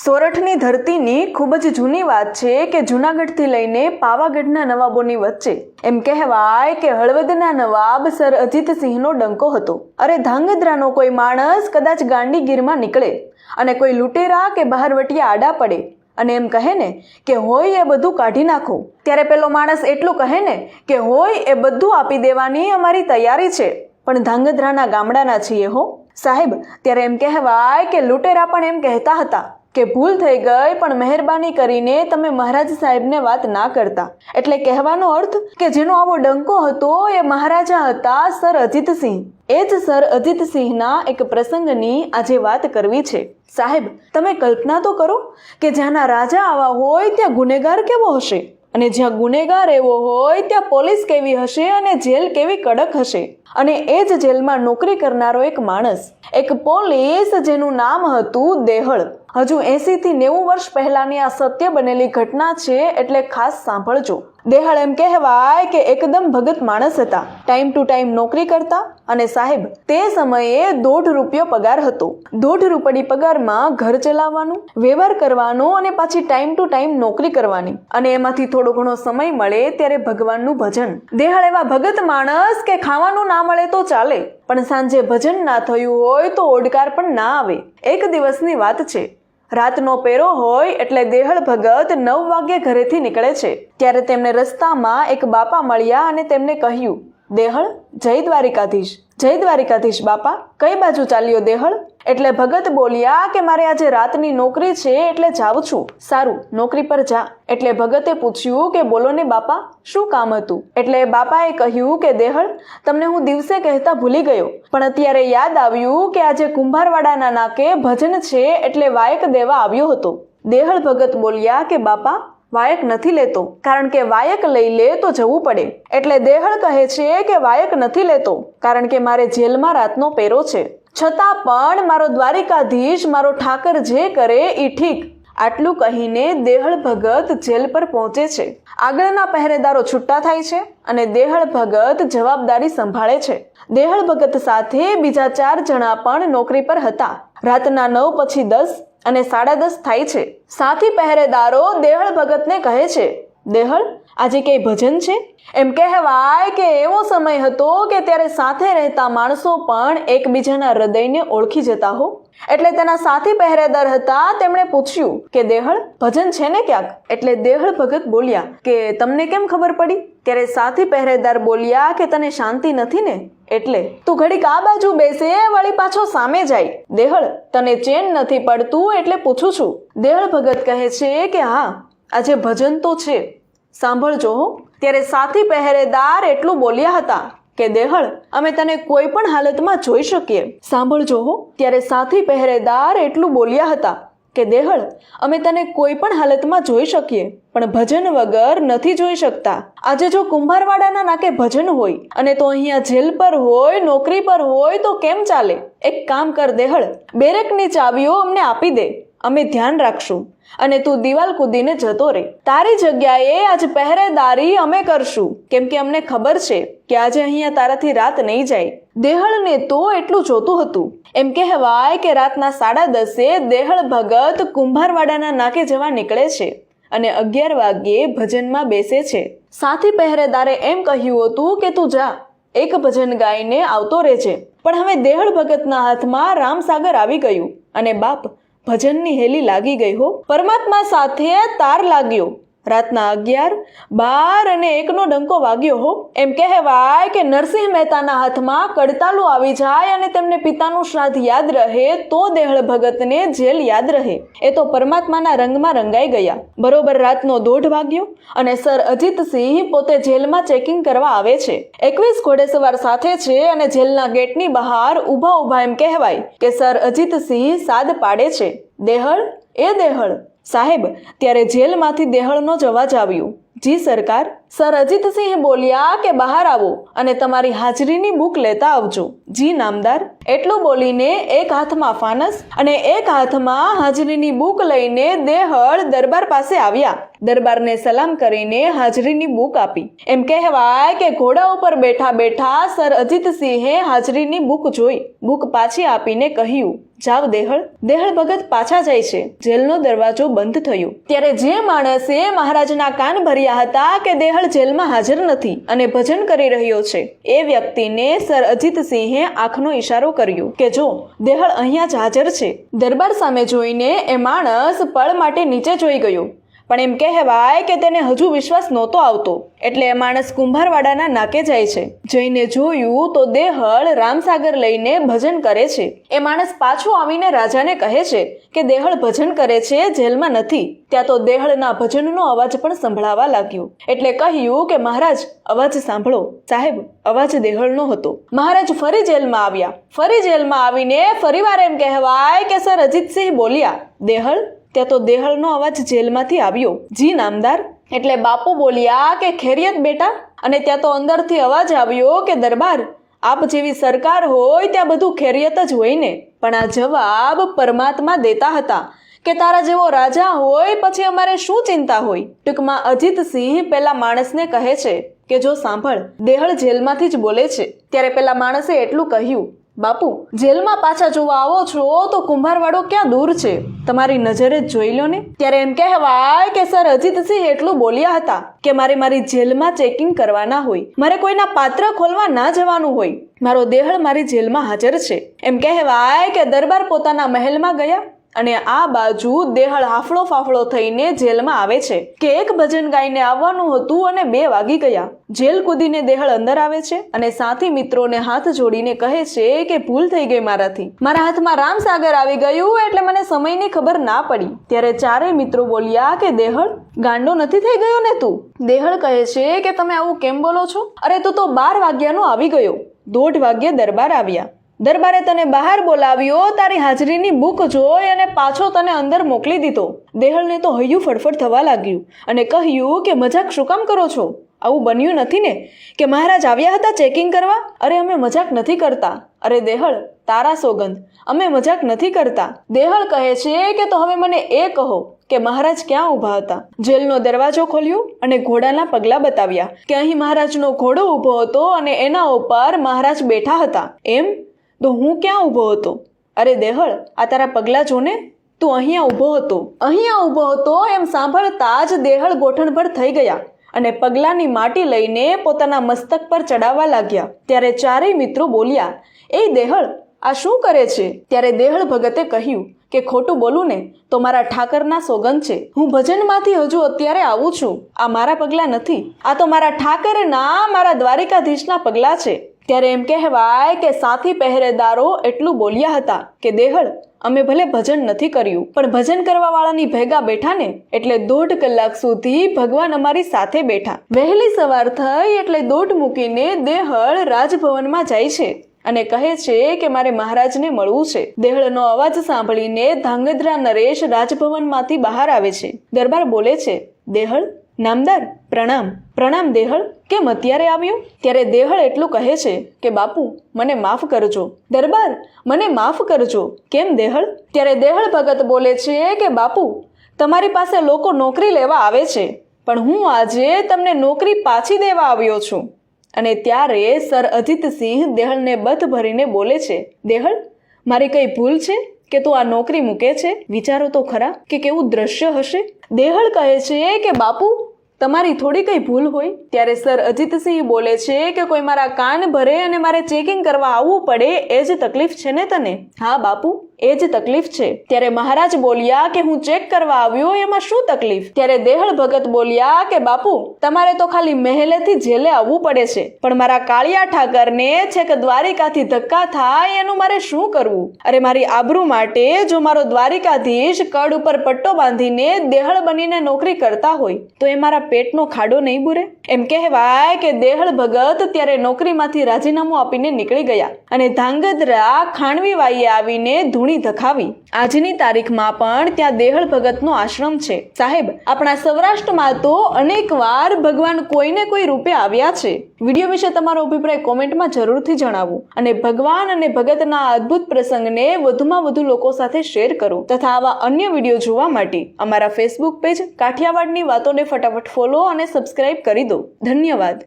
સોરઠની ધરતીની ખૂબ જ જૂની વાત છે કે જૂનાગઢથી લઈને પાવાગઢના નવાબોની વચ્ચે એમ કહેવાય કે હળવદના નવાબ સર અજીતસિંહનો ડંકો હતો. અરે ધાંગધ્રાનો કોઈ માણસ કદાચ ગાંડીગીરમાં નીકળે અને કોઈ લૂંટેરા કે બહારવટિયા આડા પડે અને એમ કહે ને કે હોય એ બધું કાઢી નાખો, ત્યારે પેલો માણસ એટલું કહે ને કે હોય એ બધું આપી દેવાની અમારી તૈયારી છે, પણ ધાંગધ્રાના ગામડાના છીએ હો સાહેબ. ત્યારે એમ કહેવાય કે લૂંટેરા પણ એમ કહેતા હતા કે ભૂલ થઈ ગઈ, પણ મહેરબાની કરીને તમે મહારાજ સાહેબને વાત ના કરતા. એટલે કહેવાનો અર્થ કે જેનો આવો ડંકો હતો એ મહારાજા હતા સર અજીતસિંહ. એ જ સર અજીતસિંહના એક પ્રસંગની આજે વાત કરવી છે. સાહેબ, તમે કલ્પના તો કરો કે જ્યાંના રાજા આવા હોય ત્યાં ગુનેગાર કેવો હશે, અને જ્યાં ગુનેગાર એવો હોય ત્યાં પોલીસ કેવી હશે અને જેલ કેવી કડક હશે. અને એ જ જેલમાં નોકરી કરનારો એક માણસ, એક પોલીસ જેનું નામ હતું દેહળ. હજુ 80 થી 90 વર્ષ પહેલાની આ સત્ય બનેલી ઘટના છે, એટલે ખાસ સાંભળજો. દેહળ એમ કહેવાય કે એકદમ ભગત માણસ હતા. ટાઈમ ટુ ટાઈમ નોકરી કરતા, અને સાહેબ તે સમયે ₹1.5 પગાર હતો. ₹1.5 પગારમાં ઘર ચલાવવાનું, વ્યવહાર કરવાનો અને પાછી ટાઈમ ટુ ટાઈમ નોકરી કરવાની, અને એમાંથી થોડો ઘણો સમય મળે ત્યારે ભગવાનનું ભજન. દેહળ એવા ભગત માણસ કે ખાવાનું ના મળે તો ચાલે, પણ સાંજે ભજન ના થયું હોય તો ઓડકાર પણ ના આવે. એક દિવસની વાત છે. રાતનો પેરો હોય એટલે દેહળ ભગત 9 વાગ્યે ઘરેથી નીકળે છે. ત્યારે તેમને રસ્તામાં એક બાપા મળ્યા અને તેમને કહ્યું, દેહળ, જય દ્વારિકાધીશ. જય દ્વારિકાધીશ બાપા. કઈ બાજુ ચાલ્યો દેહળ? એટલે ભગત બોલ્યા કે મારે આજે રાતની નોકરી છે એટલે જાઉં છું. સારું, નોકરી પર જા. એટલે ભગતે પૂછ્યું કે બોલો ને બાપા, શું કામ હતું? એટલે બાપાએ કહ્યું કે દેહળ, તમને હું દિવસે કહેતા ભૂલી ગયો, પણ અત્યારે યાદ આવ્યું કે આજે કુંભારવાડાના નાકે ભજન છે એટલે વાયક દેવા આવ્યો હતો. દેહળ ભગત બોલ્યા કે બાપા, વાયક નથી લેતો, કારણ કે વાયક લઈ લે તો જવું પડે. એટલે દેહળ કહે છે કે વાયક નથી લેતો કારણ કે મારે જેલમાં રાતનો પેરો છે, છતાં પણ મારો દ્વારિકાધીશ, મારો ઠાકર જે કરે એ ઠીક. આટલું કહીને દેહળ ભગત જેલ પર પહોંચે છે. આગળના પહેરેદારો છૂટા થાય છે અને દેહળ ભગત જવાબદારી સંભાળે છે. દેહળ ભગત સાથે બીજા 4 જણા પણ નોકરી પર હતા. રાતના 9 પછી 10 અને 10:30 થાય છે. સાથી પહેરેદારો દેહળ ભગતને કહે છે, દેહળ, આજે કઈ ભજન છે? એમ કહેવાય કે એવો સમય હતો કે ત્યારે સાથે રહેતા માણસો પણ એકબીજાના હૃદયને ઓળખી જતા હો. એટલે તેના સાથી પહેરેદાર હતા, તેમણે પૂછ્યું કે દેહળ, ભજન છે ને ક્યાંક? એટલે દેહળ ભગત બોલ્યા કે તમને કેમ ખબર પડી? ત્યારે સાથી પહેરેદાર બોલ્યા કે તને શાંતિ નથી ને, એટલે તું ઘડીક આ બાજુ બેસે, વળી પાછો સામે જાય. દેહળ, તને ચેન નથી પડતું એટલે પૂછું છું. દેહળ ભગત કહે છે કે હા, આજે ભજન તો છે, સાંભળજો હો. ત્યારે સાથી પહેરેદાર એટલું બોલ્યા હતા કે દેહળ, અમે તને કોઈ પણ હાલતમાં જોઈ શકીએ. સાંભળજો હો. ત્યારે સાથી પહેરેદાર એટલું બોલ્યા હતા કે દેહળ, અમે તને કોઈ પણ હાલતમાં જોઈ શકીએ, પણ ભજન વગર નથી જોઈ શકતા. આજે જો કુંભારવાડાના નાકે ભજન હોય અને તો અહીંયા જેલ પર હોય, નોકરી પર હોય તો કેમ ચાલે? એક કામ કર દેહળ, બેરેકની ચાવીઓ અમને આપી દે, અમે ધ્યાન રાખશું, અને તું દિવાલ કૂદીને જતો રહે. તારી જગ્યાએ આજ પહેરેદારી અમે કરશું, કેમ કે અમને ખબર છે કે આજે અહીંયા તારાથી રાત નહીં જાય. દેહળને તો એટલું જોતું હતું. એમ કહેવાય કે રાતના 10:30 દેહળ ભગત કુંભારવાડાના નાકે જવા નીકળે છે અને 11 વાગ્યે ભજનમાં બેસે છે. સાથી પહેરેદારે એમ કહ્યું હતું કે તું જા, એક ભજન ગાઈને આવતો રહેજે. પણ હવે દેહળ ભગતના હાથમાં રામસાગર આવી ગયું અને બાપ, ભજનની હેલી લાગી ગઈ હો. પરમાત્મા સાથે તાર લાગ્યો. રાતના 11, 12 અને 1નો ડંકો વાગ્યો હો. એમ કહેવાય કે નરસિંહ મહેતાના હાથમાં કડતાલું આવી જાય અને તેમને પિતાનું શ્રાદ્ધ યાદ રહે તો દેહળ ભગતને જેલ યાદ રહે. એ તો પરમાત્માના રંગમાં રંગાઈ ગયા. બરોબર રાતનો 1:30 વાગ્યો અને સર અજીતસિંહ પોતે જેલમાં ચેકિંગ કરવા આવે છે. 21 ઘોડેસવાર સાથે છે અને જેલના ગેટની બહાર ઊભા એમ કહેવાય કે સર અજીતસિંહ સાદ પાડે છે, દેહળ, એ દેહળ. સાહેબ, ત્યારે જેલમાંથી દેહળનો જ અવાજ આવ્યો, જી સરકાર. સર અજીતસિંહ બોલ્યા કે બહાર આવો અને તમારી હાજરીની બુક લેતા આવજો. જી નામદાર. એટલું બોલીને એક હાથમાં ફાનસ અને એક હાથમાં હાજરીની બુક લઈને દેહળ દરબાર પાસે આવ્યા. દરબારને સલામ કરીને હાજરીની બુક આપી. એમ કહેવાય કે ઘોડા ઉપર બેઠા બેઠા સર અજીતસિંહે હાજરીની બુક જોઈ. બુક પાછી આપીને કહ્યું, જાવ દેહળ. દેહળ ભગત પાછા જાય છે. જેલનો દરવાજો બંધ થયો. ત્યારે જે માણસે મહારાજના કાન ભર્યા હતા કે દેહળ જેલમાં હાજર નથી અને ભજન કરી રહ્યો છે, એ વ્યક્તિને સર અજીતસિંહે આંખનો ઈશારો કર્યો કે જો દેહળ અહીંયા જ હાજર છે. દરબાર સામે જોઈને એ માણસ પળ માટે નીચે જોઈ ગયો, પણ એમ કહેવાય કે તેને હજુ વિશ્વાસ નહોતો આવતો. એટલે એ માણસ કુંભારવાડાના નાકે જાય છે. જઈને જોયું તો દેહળ રામસાગર લઈને ભજન કરે છે. એ માણસ પાછો આવીને રાજાને કહે છે કે દેહળ ભજન કરે છે, જેલમાં નથી. ત્યાં તો દેહળના ભજનનો અવાજ પણ સંભળાવા લાગ્યો. એટલે કહ્યું કે મહારાજ, અવાજ સાંભળો. સાહેબ, અવાજ દેહળનો હતો. મહારાજ ફરી જેલમાં આવ્યા. ફરી જેલમાં આવીને ફરીવાર એમ કહેવાય કે સર અજીતસિંહ બોલ્યા, દેહળ. ત્યાં તો દેહળનો અવાજ જેલમાંથી આવ્યો. જી નામદાર. એટલે બાપુ બોલ્યા કે ખૈરિયત બેટા. અને ત્યાં તો અંદરથી અવાજ આવ્યો કે દરબાર, આપ જેવી સરકાર હોય ત્યાં બધું ખૈરિયત જ હોય ને. પણ આ જવાબ પરમાત્મા દેતા હતા કે તારા જેવો રાજા હોય પછી અમારે શું ચિંતા હોય. ટૂંકમાં અજીતસિંહ પેલા માણસને કહે છે કે જો સાંભળ, દેહળ જેલમાંથી જ બોલે છે. ત્યારે પેલા માણસે એટલું કહ્યું, બાપુ, જેલમાં પાછા જોવા આવો છો તો કુંભારવાડો ક્યાં દૂર છે, તમારી નજરે જ જોઈ લો ને. ત્યારે એમ કહેવાય કે સર અજીતસિંહ એટલું બોલ્યા હતા કે મારી જેલમાં ચેકિંગ કરવાના હોય, મારે કોઈના પાત્ર ખોલવા ના જવાનું હોય. મારો દેહળ મારી જેલમાં હાજર છે. એમ કહેવાય કે દરબાર પોતાના મહેલમાં ગયા અને આ બાજુ દેહળ હાફળો ફાફળો થઈને જેલમાં આવે છે કે એક ભજન ગાઈને આવવાનું હતું અને 2 વાગી ગયા. જેલ કૂદીને દેહળ અંદર આવે છે અને સાથી મિત્રોને હાથ જોડીને કહે છે કે ભૂલ થઈ ગઈ મારાથી. મારા હાથમાં રામસાગર આવી ગયું એટલે મને સમયની ખબર ના પડી. ત્યારે ચારેય મિત્રો બોલ્યા કે દેહળ, ગાંડો નથી થઈ ગયો ને તું? દેહળ કહે છે કે તમે આવું કેમ બોલો છો? અરે તું તો 12 વાગ્યાનો આવી ગયો. 1:30 વાગ્યે દરબાર આવ્યા. દરબારે તને બહાર બોલાવ્યો, તારી હાજરીની બુક જોઈ અને પાછો તને અંદર મોકલી દીધો. દેહળને તો હૈયું ફડફડ થવા લાગ્યું અને કહ્યું કે મજાક શું કામ કરો છો? આવું બન્યું નથી ને કે મહારાજ આવ્યા હતા ચેકિંગ કરવા? અરે અમે મજાક નથી કરતા. અરે દેહળ, તારા સોગંદ, અમે મજાક નથી કરતા. દેહળ કહે છે કે તો હવે મને એ કહો કે મહારાજ ક્યાં ઊભા હતા? જેલનો દરવાજો ખોલ્યો અને ઘોડાના પગલા બતાવ્યા કે અહીં મહારાજનો ઘોડો ઊભો હતો અને એના ઉપર મહારાજ બેઠા હતા. એમ? તો હું ક્યાં ઊભો હતો? અરે દેહળ, આ તારા પગલા જો ને, તું અહીંયા ઊભો હતો. અહીંયા ઊભો હતો એમ સાંભળતા જ દેહળ ગોઠણભર થઈ ગયા અને પગલાની માટી લઈને પોતાના મસ્તક પર ચડાવવા લાગ્યા. ત્યારે ચારેય મિત્રો બોલ્યા, એ દેહળ, આ શું કરે છે? ત્યારે દેહળ ભગતે કહ્યું કે ખોટું બોલું ને તો મારા ઠાકરના સોગંદ છે. હું ભજનમાંથી હજુ અત્યારે આવું છું. આ મારા પગલા નથી, આ તો મારા ઠાકરના, મારા દ્વારિકાધીશના પગલા છે. ત્યારે એમ કહેવાય કે સાથી પહેરેદારો એટલું બોલ્યા હતા કે દેહળ, અમે ભલે ભજન નથી કર્યું પણ ભજન કરવા વાળાની ભેગા બેઠા ને એટલે 1.5 કલાક સુધી ભગવાન અમારી સાથે બેઠા. વહેલી સવાર થઈ એટલે દોટ મૂકીને દેહળ રાજભવનમાં જાય છે અને કહે છે કે મારે મહારાજને મળવું છે. દેહળનો અવાજ સાંભળીને ધાંગધ્રા નરેશ રાજભવનમાંથી બહાર આવે છે. દરબાર બોલે છે, દેહળ, નામદાર, પ્રણામ. પ્રણામ દેહળ, કેમ અત્યારે આવ્યો? ત્યારે દેહળ એટલું કહે છે કે બાપુ, મને માફ કરજો. દરબાર, મને માફ કરજો. કેમ દેહળ? ત્યારે દેહળ ભગત બોલે છે કે બાપુ, તમારી પાસે લોકો નોકરી લેવા આવે છે પણ હું આજે તમને નોકરી પાછી દેવા આવ્યો છું. અને ત્યારે સર અજીતસિંહ દેહળને બથ ભરીને બોલે છે, દેહળ, મારી કઈ ભૂલ છે કે તું આ નોકરી મૂકે છે? વિચારો તો ખરા કે કેવું દ્રશ્ય હશે. દેહળ કહે છે કે બાપુ, તમારી થોડી કઈ ભૂલ હોય. ત્યારે સર અજીતસિંહ બોલે છે કે કોઈ મારા કાન ભરે અને મારે ચેકિંગ કરવા આવવું પડે એ જ તકલીફ છે ને તને? હા બાપુ, એ જ તકલીફ છે. ત્યારે મહારાજ બોલ્યા કે હું ચેક કરવા આવ્યો, એમાં શું તકલીફ? ત્યારે દેહળ ભગત બોલ્યા કે બાપુ, તમારે તો ખાલી મહેલેથી જેલે આવવું પડે છે પણ મારા કાળિયા ઠાકરને છેક દ્વારિકાથી ધક્કા થાય એનું મારે શું કરવું? અરે મારી આબરૂ માટે જો મારો દ્વારિકાધીશ કડ ઉપર પટ્ટો બાંધીને દેહળ બનીને નોકરી કરતા હોય તો એ મારા પેટનો ખાડો નહીં બુરે? એમ કહેવાય કે દેહળ ભગત ત્યારે નોકરીમાંથી રાજીનામું આપીને નીકળી ગયા અને ધાંગધ્રા ખાણવીવાઈએ આવીને ધૂણી ધૂણી ધખાવી. આજની તારીખમાં પણ ત્યાં દેહળ ભગતનો આશ્રમ છે. સાહેબ, આપણા સૌરાષ્ટ્રમાં તો અનેક વાર ભગવાન કોઈને કોઈ રૂપે આવ્યા છે. વિડીયો વિશે તમારો અભિપ્રાય કોમેન્ટમાં જરૂરથી જણાવો અને ભગવાન અને ભગતના અદ્ભુત પ્રસંગને વધુમાં વધુ લોકો સાથે શેર કરો તથા આવા અન્ય વિડીયો જોવા માટે અમારા ફેસબુક પેજ કાઠિયાવાડની વાતોને ફટાફટ ફોલો અને સબસ્ક્રાઇબ કરી દો. ધન્યવાદ.